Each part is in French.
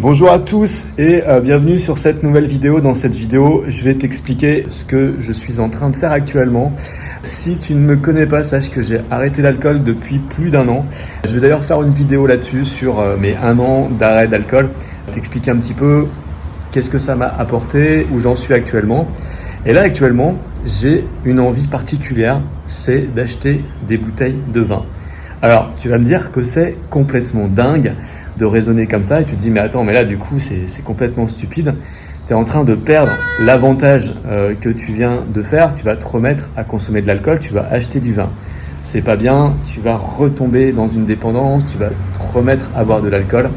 Bonjour à tous et bienvenue sur cette nouvelle vidéo. Dans cette vidéo, je vais t'expliquer ce que je suis en train de faire actuellement. Si tu ne me connais pas, sache que j'ai arrêté l'alcool depuis plus d'1 an. Je vais d'ailleurs faire une vidéo là-dessus sur mes 1 an d'arrêt d'alcool, t'expliquer un petit peu qu'est-ce que ça m'a apporté, où j'en suis actuellement. Et là actuellement, j'ai une envie particulière, c'est d'acheter des bouteilles de vin. Alors, tu vas me dire que c'est complètement dingue de raisonner comme ça et tu te dis mais attends, mais là du coup c'est complètement stupide. Tu es en train de perdre l'avantage que tu viens de faire, tu vas te remettre à consommer de l'alcool, tu vas acheter du vin. C'est pas bien, tu vas retomber dans une dépendance, tu vas te remettre à boire de l'alcool.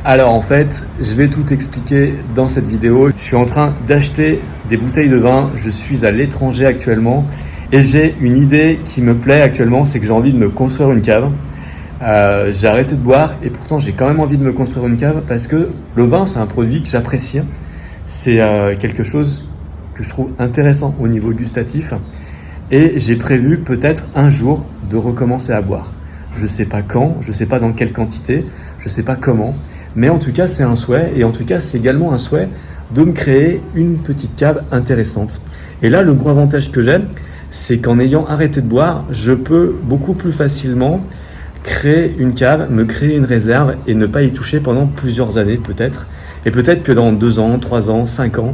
Alors en fait, je vais tout expliquer dans cette vidéo. Je suis en train d'acheter des bouteilles de vin, je suis à l'étranger actuellement et j'ai une idée qui me plaît actuellement, c'est que j'ai envie de me construire une cave. J'ai arrêté de boire et pourtant j'ai quand même envie de me construire une cave parce que le vin c'est un produit que j'apprécie. C'est quelque chose que je trouve intéressant au niveau gustatif et j'ai prévu peut-être un jour de recommencer à boire. Je sais pas quand, je sais pas dans quelle quantité, je sais pas comment, mais en tout cas c'est un souhait et en tout cas c'est également un souhait de me créer une petite cave intéressante. Et là le gros avantage que j'ai, c'est qu'en ayant arrêté de boire, je peux beaucoup plus facilement créer une cave, me créer une réserve et ne pas y toucher pendant plusieurs années peut-être. Et peut-être que dans 2 ans, 3 ans, 5 ans,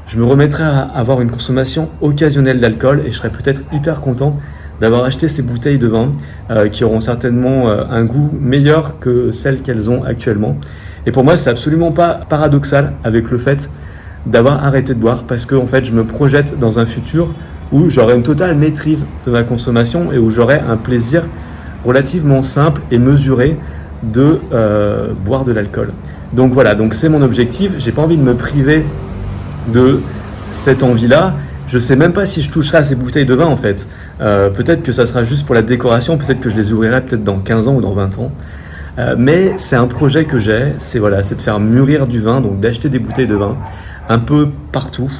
je me remettrai à avoir une consommation occasionnelle d'alcool et je serai peut-être hyper content d'avoir acheté ces bouteilles de vin qui auront certainement un goût meilleur que celles qu'elles ont actuellement. Et pour moi, c'est absolument pas paradoxal avec le fait d'avoir arrêté de boire parce que en fait, je me projette dans un futur où j'aurai une totale maîtrise de ma consommation et où j'aurai un plaisir relativement simple et mesuré de boire de l'alcool. Donc voilà, donc c'est mon objectif. J'ai pas envie de me priver de cette envie-là. Je sais même pas si je toucherai à ces bouteilles de vin en fait. Peut-être que ça sera juste pour la décoration, peut-être que je les ouvrirai peut-être dans 15 ans ou dans 20 ans. Mais c'est un projet que j'ai, c'est de faire mûrir du vin, donc d'acheter des bouteilles de vin un peu partout,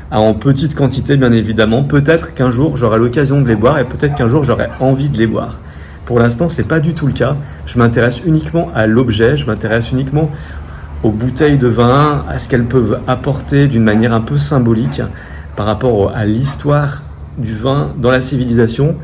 en petite quantité bien évidemment. Peut-être qu'un jour j'aurai l'occasion de les boire et peut-être qu'un jour j'aurai envie de les boire. Pour l'instant, c'est pas du tout le cas. Je m'intéresse uniquement à l'objet, je m'intéresse uniquement aux bouteilles de vin, à ce qu'elles peuvent apporter d'une manière un peu symbolique par rapport à l'histoire du vin dans la civilisation.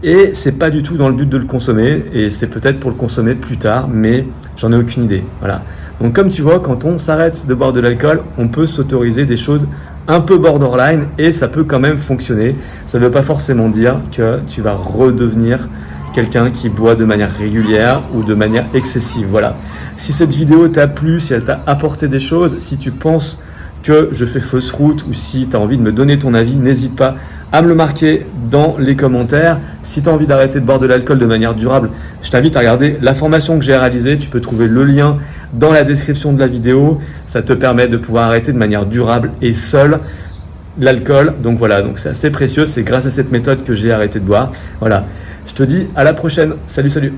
Et c'est pas du tout dans le but de le consommer, et c'est peut-être pour le consommer plus tard, mais j'en ai aucune idée. Voilà. Donc comme tu vois, quand on s'arrête de boire de l'alcool, on peut s'autoriser des choses un peu borderline et ça peut quand même fonctionner. Ça ne veut pas forcément dire que tu vas redevenir quelqu'un qui boit de manière régulière ou de manière excessive. Voilà. Si cette vidéo t'a plu, si elle t'a apporté des choses, si tu penses que je fais fausse route ou si tu as envie de me donner ton avis, n'hésite pas à me le marquer dans les commentaires. Si tu as envie d'arrêter de boire de l'alcool de manière durable, je t'invite à regarder la formation que j'ai réalisée. Tu peux trouver le lien dans la description de la vidéo. Ça te permet de pouvoir arrêter de manière durable et seule l'alcool. Donc voilà, donc c'est assez précieux. C'est grâce à cette méthode que j'ai arrêté de boire. Voilà. Je te dis à la prochaine. Salut, salut.